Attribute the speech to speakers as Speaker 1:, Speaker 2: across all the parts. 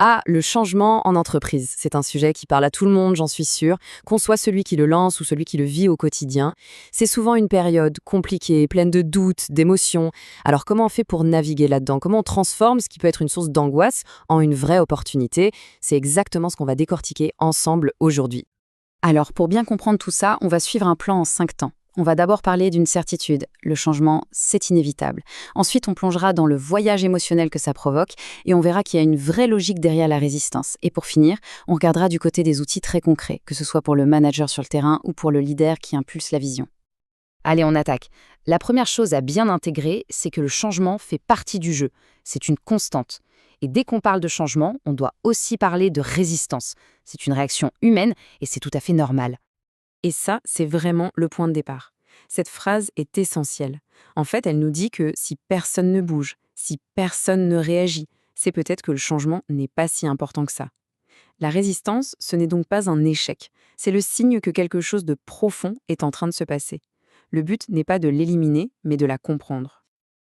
Speaker 1: Ah, le changement en entreprise. C'est un sujet qui parle à tout le monde, j'en suis sûre, qu'on soit celui qui le lance ou celui qui le vit au quotidien. C'est souvent une période compliquée, pleine de doutes, d'émotions. Alors comment on fait pour naviguer là-dedans? Comment on transforme ce qui peut être une source d'angoisse en une vraie opportunité? C'est exactement ce qu'on va décortiquer ensemble aujourd'hui.
Speaker 2: Alors, pour bien comprendre tout ça, on va suivre un plan en 5 temps. On va d'abord parler d'une certitude. Le changement, c'est inévitable. Ensuite, on plongera dans le voyage émotionnel que ça provoque et on verra qu'il y a une vraie logique derrière la résistance. Et pour finir, on regardera du côté des outils très concrets, que ce soit pour le manager sur le terrain ou pour le leader qui impulse la vision. Allez, on attaque. La première chose à bien intégrer, c'est que le changement fait partie du jeu. C'est une constante. Et dès qu'on parle de changement, on doit aussi parler de résistance. C'est une réaction humaine et c'est tout à fait normal.
Speaker 1: Et ça, c'est vraiment le point de départ. Cette phrase est essentielle. En fait, elle nous dit que si personne ne bouge, si personne ne réagit, c'est peut-être que le changement n'est pas si important que ça. La résistance, ce n'est donc pas un échec. C'est le signe que quelque chose de profond est en train de se passer. Le but n'est pas de l'éliminer, mais de la comprendre.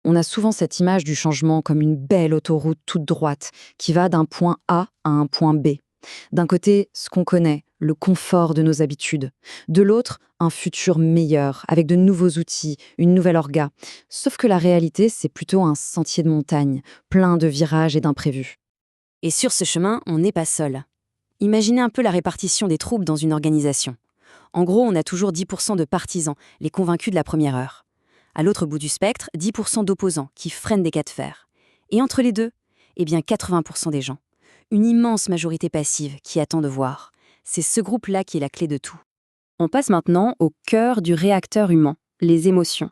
Speaker 2: On a souvent cette image du changement comme une belle autoroute toute droite qui va d'un point A à un point B. D'un côté, ce qu'on connaît, le confort de nos habitudes. De l'autre, un futur meilleur, avec de nouveaux outils, une nouvelle orga. Sauf que la réalité, c'est plutôt un sentier de montagne, plein de virages et d'imprévus.
Speaker 3: Et sur ce chemin, on n'est pas seul. Imaginez un peu la répartition des troupes dans une organisation. En gros, on a toujours 10% de partisans, les convaincus de la première heure. À l'autre bout du spectre, 10% d'opposants qui freinent des cas de fer. Et entre les deux, eh bien 80% des gens. Une immense majorité passive qui attend de voir. C'est ce groupe-là qui est la clé de tout. On passe maintenant au cœur du réacteur humain, les émotions.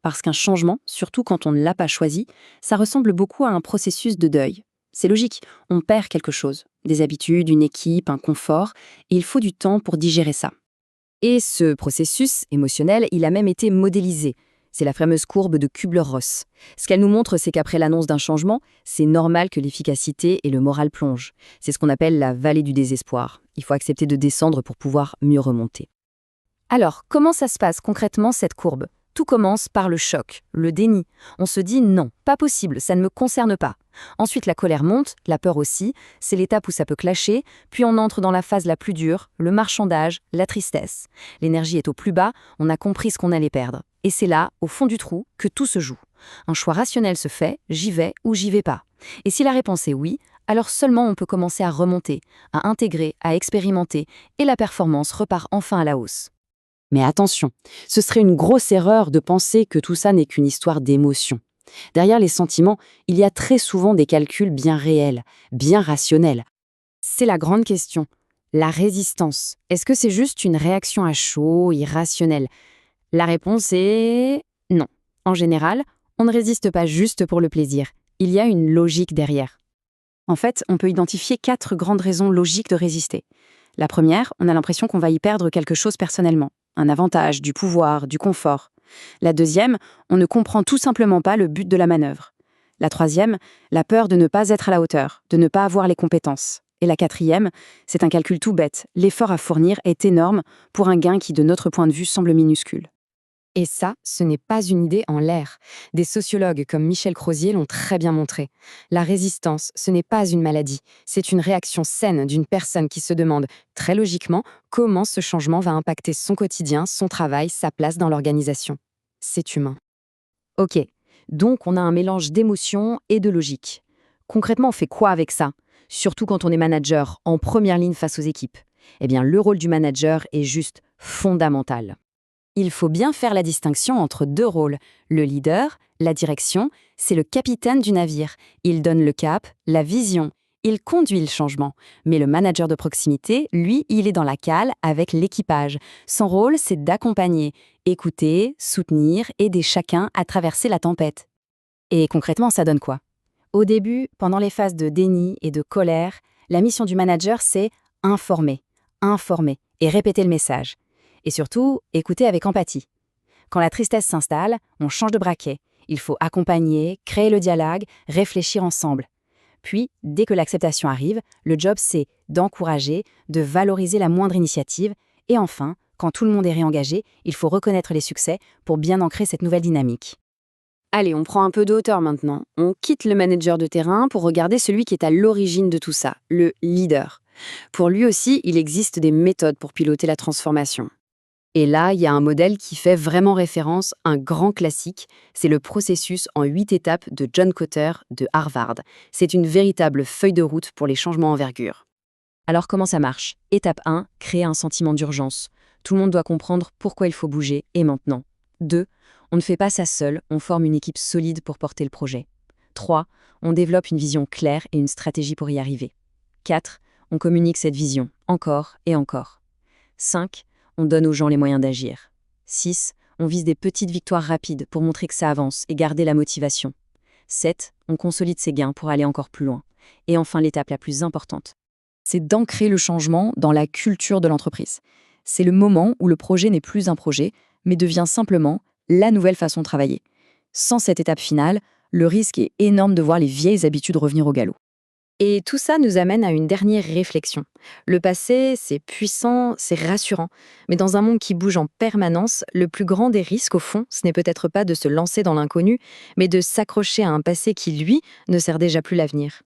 Speaker 3: Parce qu'un changement, surtout quand on ne l'a pas choisi, ça ressemble beaucoup à un processus de deuil. C'est logique, on perd quelque chose, des habitudes, une équipe, un confort, et il faut du temps pour digérer ça. Et ce processus émotionnel, il a même été modélisé. C'est la fameuse courbe de Kubler-Ross. Ce qu'elle nous montre, c'est qu'après l'annonce d'un changement, c'est normal que l'efficacité et le moral plongent. C'est ce qu'on appelle la vallée du désespoir. Il faut accepter de descendre pour pouvoir mieux remonter. Alors, comment ça se passe concrètement cette courbe? Tout commence par le choc, le déni. On se dit non, pas possible, ça ne me concerne pas. Ensuite, la colère monte, la peur aussi, c'est l'étape où ça peut clasher, puis on entre dans la phase la plus dure, le marchandage, la tristesse. L'énergie est au plus bas, on a compris ce qu'on allait perdre. Et c'est là, au fond du trou, que tout se joue. Un choix rationnel se fait, j'y vais ou j'y vais pas. Et si la réponse est oui, alors seulement on peut commencer à remonter, à intégrer, à expérimenter, et la performance repart enfin à la hausse. Mais attention, ce serait une grosse erreur de penser que tout ça n'est qu'une histoire d'émotion. Derrière les sentiments, il y a très souvent des calculs bien réels, bien rationnels. C'est la grande question. La résistance, est-ce que c'est juste une réaction à chaud, irrationnelle? La réponse est non. En général, on ne résiste pas juste pour le plaisir. Il y a une logique derrière. En fait, on peut identifier 4 grandes raisons logiques de résister. La première, on a l'impression qu'on va y perdre quelque chose personnellement. Un avantage, du pouvoir, du confort. La deuxième, on ne comprend tout simplement pas le but de la manœuvre. La troisième, la peur de ne pas être à la hauteur, de ne pas avoir les compétences. Et la quatrième, c'est un calcul tout bête. L'effort à fournir est énorme pour un gain qui, de notre point de vue, semble minuscule. Et ça, ce n'est pas une idée en l'air. Des sociologues comme Michel Crozier l'ont très bien montré. La résistance, ce n'est pas une maladie, c'est une réaction saine d'une personne qui se demande, très logiquement, comment ce changement va impacter son quotidien, son travail, sa place dans l'organisation. C'est humain. Ok, donc on a un mélange d'émotions et de logique. Concrètement, on fait quoi avec ça? Surtout quand on est manager, en première ligne face aux équipes. Eh bien, le rôle du manager est juste fondamental. Il faut bien faire la distinction entre 2 rôles. Le leader, la direction, c'est le capitaine du navire. Il donne le cap, la vision. Il conduit le changement. Mais le manager de proximité, lui, il est dans la cale avec l'équipage. Son rôle, c'est d'accompagner, écouter, soutenir, aider chacun à traverser la tempête. Et concrètement, ça donne quoi? Au début, pendant les phases de déni et de colère, la mission du manager, c'est informer, informer et répéter le message. Et surtout, écouter avec empathie. Quand la tristesse s'installe, on change de braquet. Il faut accompagner, créer le dialogue, réfléchir ensemble. Puis, dès que l'acceptation arrive, le job c'est d'encourager, de valoriser la moindre initiative. Et enfin, quand tout le monde est réengagé, il faut reconnaître les succès pour bien ancrer cette nouvelle dynamique. Allez, on prend un peu de hauteur maintenant. On quitte le manager de terrain pour regarder celui qui est à l'origine de tout ça, le leader. Pour lui aussi, il existe des méthodes pour piloter la transformation. Et là, il y a un modèle qui fait vraiment référence, un grand classique, c'est le processus en 8 étapes de John Kotter de Harvard. C'est une véritable feuille de route pour les changements envergure. Alors comment ça marche? Étape 1, créer un sentiment d'urgence. Tout le monde doit comprendre pourquoi il faut bouger, et maintenant. 2, on ne fait pas ça seul, on forme une équipe solide pour porter le projet. 3, on développe une vision claire et une stratégie pour y arriver. 4, on communique cette vision, encore et encore. 5, on donne aux gens les moyens d'agir. 6, on vise des petites victoires rapides pour montrer que ça avance et garder la motivation. 7, on consolide ses gains pour aller encore plus loin. Et enfin, l'étape la plus importante.
Speaker 2: C'est d'ancrer le changement dans la culture de l'entreprise. C'est le moment où le projet n'est plus un projet, mais devient simplement la nouvelle façon de travailler. Sans cette étape finale, le risque est énorme de voir les vieilles habitudes revenir au galop. Et tout ça nous amène à une dernière réflexion. Le passé, c'est puissant, c'est rassurant. Mais dans un monde qui bouge en permanence, le plus grand des risques, au fond, ce n'est peut-être pas de se lancer dans l'inconnu, mais de s'accrocher à un passé qui, lui, ne sert déjà plus l'avenir.